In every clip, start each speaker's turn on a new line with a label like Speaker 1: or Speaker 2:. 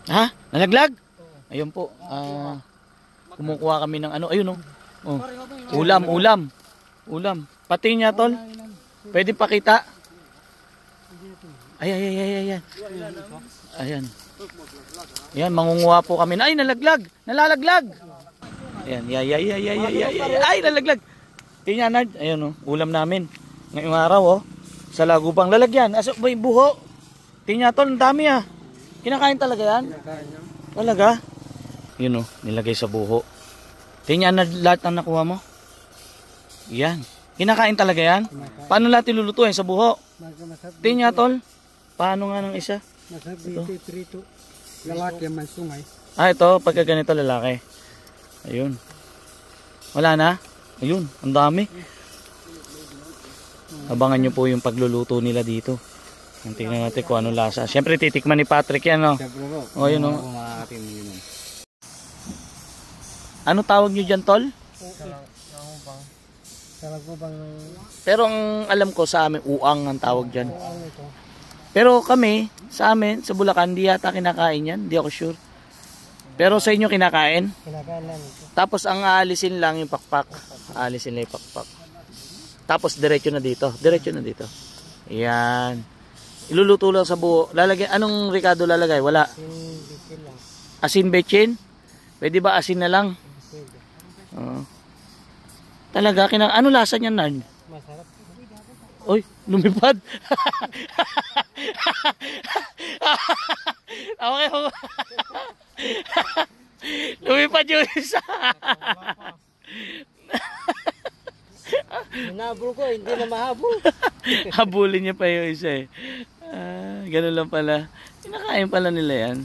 Speaker 1: Ha? Nalaglag? Ayun po. Kumukuha kami ng ano. Ayun oh. Oh. Ulam. Pati niya tol. Pwede pakita. Ay. Ayan. Ayan, mangunguha po kami. Ay, nalalaglag. Ayan, ay, nalaglag. Tingnan na, ayun oh, ulam namin. Ngayong araw oh, sa lagubang lalagyan. Asa ba yung buho? Tingnan tol, ang dami ah. Kinakain talaga yan? Talaga? Yun oh, nilagay sa buho. Tingnan na lahat ng nakuha mo. Yan. Kinakain talaga yan? Paano lahat ilulutuin sa buho? Tingnan tol. Paano nga ng isa?
Speaker 2: Prito. Lalaki man sungay.
Speaker 1: Ito, pagka ganito lalaki. Ayun. Wala na? Ayun, ang dami. Abangan nyo po yung pagluluto nila dito. Tingnan natin kung ano lasa. Siyempre titikman ni Patrick yan, no? O, yun, no? Ano tawag nyo dyan, tol? Pero ang alam ko sa amin, uang ang tawag dyan. Pero kami, sa amin, sa Bulacan, di yata kinakain yan. Di ako sure. Pero sa inyo kinakain?
Speaker 2: Kinakain namin.
Speaker 1: Tapos ang aalisin lang yung pakpak. Aalisin lang yung pakpak. Tapos diretso na dito. Ayan. Iluluto lang sa buo. Lalagay, anong Ricardo lalagay? Wala. Asin bechin? Pwede ba asin na lang? Talaga, ano lasa niyan, Nard?
Speaker 2: Masarap.
Speaker 1: Oy, lumipad. Okay. Lumipad yung isa.
Speaker 2: Hinabol ko, hindi na mahabol.
Speaker 1: Habulin niya pa yung isa eh. Ganun lang pala. Kinakain pala nila yan.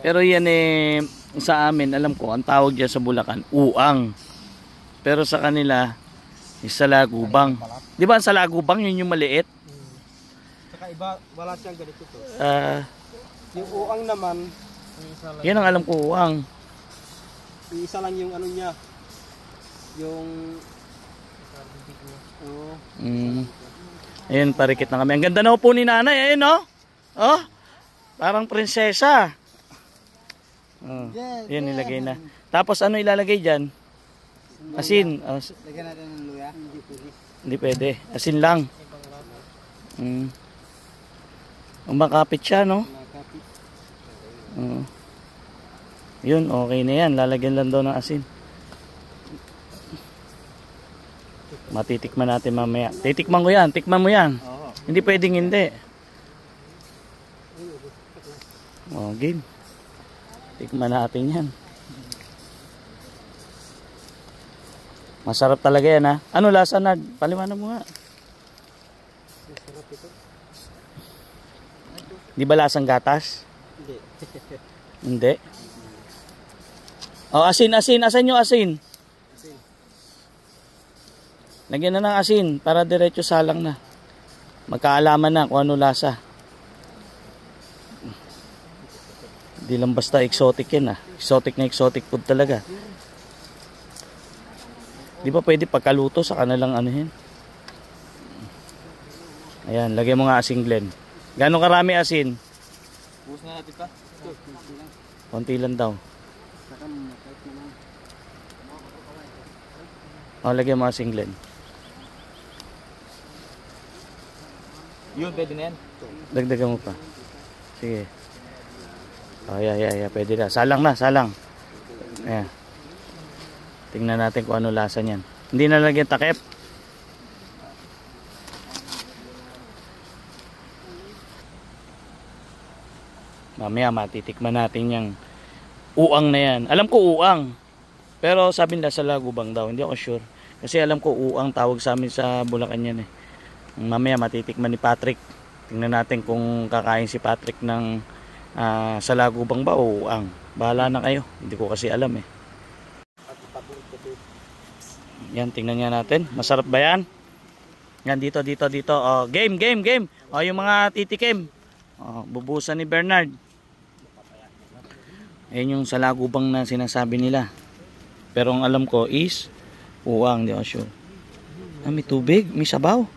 Speaker 1: Pero yan eh, sa amin, alam ko, ang tawag dyan sa Bulacan, uang. Pero sa kanila, salagubang. Di ba ang salagubang, yun yung maliit?
Speaker 2: Saka iba, wala siyang ganito to. Yung uang naman,
Speaker 1: yan ang alam ko, uang.
Speaker 2: isa lang yung ano niya. Yung
Speaker 1: Ayun, parikit na kami. Ang ganda na po ni nanay. Ayun, oh. Oh, parang prinsesa. Yan, nilagay na. Tapos ano ilalagay dyan? Asin.
Speaker 2: lagyan natin ng luya.
Speaker 1: Hindi pwede. Asin lang. Umakapit siya, no? Yun, okay na yan. Lalagyan lang daw ng asin. Matitikman natin mamaya. Titikman ko yan. Tikman mo yan. Hindi pwedeng hindi. Game. Tikman natin yan. Masarap talaga yan, ha? Ano lasa, Nard? Paliwanag mo nga.
Speaker 2: Masarap ito.
Speaker 1: Di ba lasang gatas?
Speaker 2: Hindi.
Speaker 1: Hindi. Oh, asin. Asan yung asin? Lagyan na ng asin para diretso salang na. Magkaalaman na kung ano lasa. Hindi lang basta exotic yan, ha? Exotic food talaga. Di ba pwede pagkaluto sa kanilang ano yan? Ayan, lagyan mo nga asin, Glenn. Gano'ng karami asin?
Speaker 2: Buhos na natin pa.
Speaker 1: Konti lang daw. Lagyan mo asin, Glenn.
Speaker 2: Yun, pwede na yan.
Speaker 1: Dagdagan mo pa. Sige. Yeah. Pwede na. Salang. Ayan. Tingnan natin kung ano lasa niyan. Hindi na lagyan takip. Mamaya matitikman natin yung uang na yan. Alam ko uang. Pero sabi nila sa lagubang daw. Hindi ako sure. Kasi alam ko uang tawag sa amin sa Bulacan yan eh. Mamaya matitikman ni Patrick. Tingnan natin kung kakain si Patrick ng sa lagubang ba o uang. Bahala na kayo. Hindi ko kasi alam eh. Yan, tingnan nga natin. Masarap ba yan? Yan, dito. Game. Yung mga titikim. Bubusan ni Bernard. Ayan yung salagubang na sinasabi nila. Pero ang alam ko is uang, di ako sure. May tubig, may sabaw.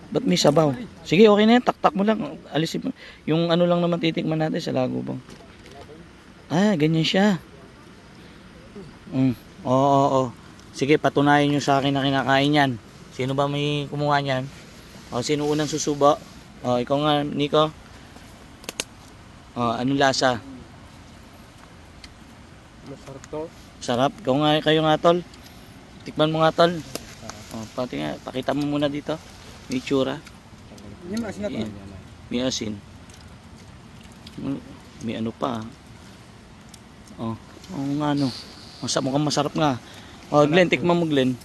Speaker 1: Ba't may sabaw? Sige, okay na yan. Taktak mo lang. Alisin mo. Yung ano lang naman titikman natin sa lagubang. Ah, ganyan siya. Oo. Sige, patunayan nyo sa akin na kinakain yan. Sino ba may kumuha niyan? O, sino unang susubo? O, ikaw nga, Nico. O, anong lasa?
Speaker 2: Masarap to.
Speaker 1: Sarap. Ikaw nga, kayo nga, tol. Tikman mo nga, tol. O, pati nga, pakita mo muna dito. May tsura.
Speaker 2: Yan, asin na to.
Speaker 1: Yan. May asin. May ano pa. Oh, nga no. Mukhang masarap nga. Oh, Glenn, tikman mo, Glenn.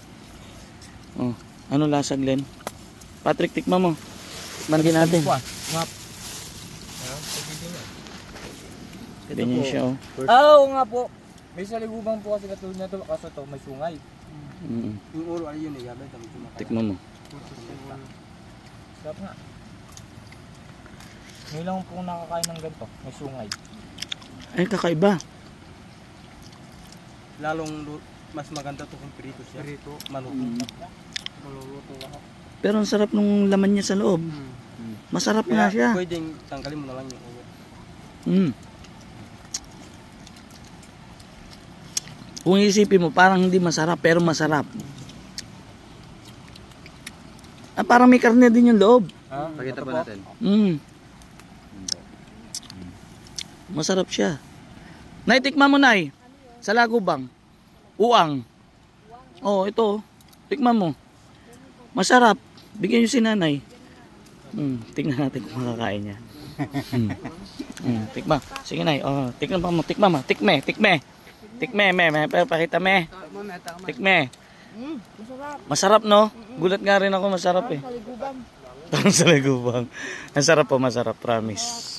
Speaker 1: Oh, ano lasa, Glenn? Patrick, tikman mo. Tikman din natin. Ganyan siya, oh.
Speaker 2: Oo nga po. May salibubang po kasi katulad na to. Kaso to, may sungay. Yung uro ay yun eh.
Speaker 1: Tikman mo.
Speaker 2: Sarap nga. Ngayon lang po nakakain ng ganito. May sungay.
Speaker 1: Ay, kakaiba.
Speaker 2: Lalong mas maganda to kung prito siya. Prito. Malutong. Malulutong ako.
Speaker 1: Pero ang sarap nung laman niya sa loob. Masarap nga siya.
Speaker 2: Pwedeng tanggalin mo na lang yung ulo.
Speaker 1: Kung isipin mo, parang hindi masarap, pero masarap. Ah, parang may karne din yung loob.
Speaker 2: Pakita pa natin.
Speaker 1: Masarap siya. Nay, tikman mo, Nay. Sa lagubang. Uang. Oh, ito. Tikman mo. Masarap. Bigyan nyo si Nanay. Tingnan natin kung makakain niya. Tikma. Sige, Nay. Oh, tikman mo. Tikme. Pakita me. Tikme. Masarap, no? Gulat nga rin ako, masarap eh. Parang sa lagubang. Masarap po, masarap. Promise.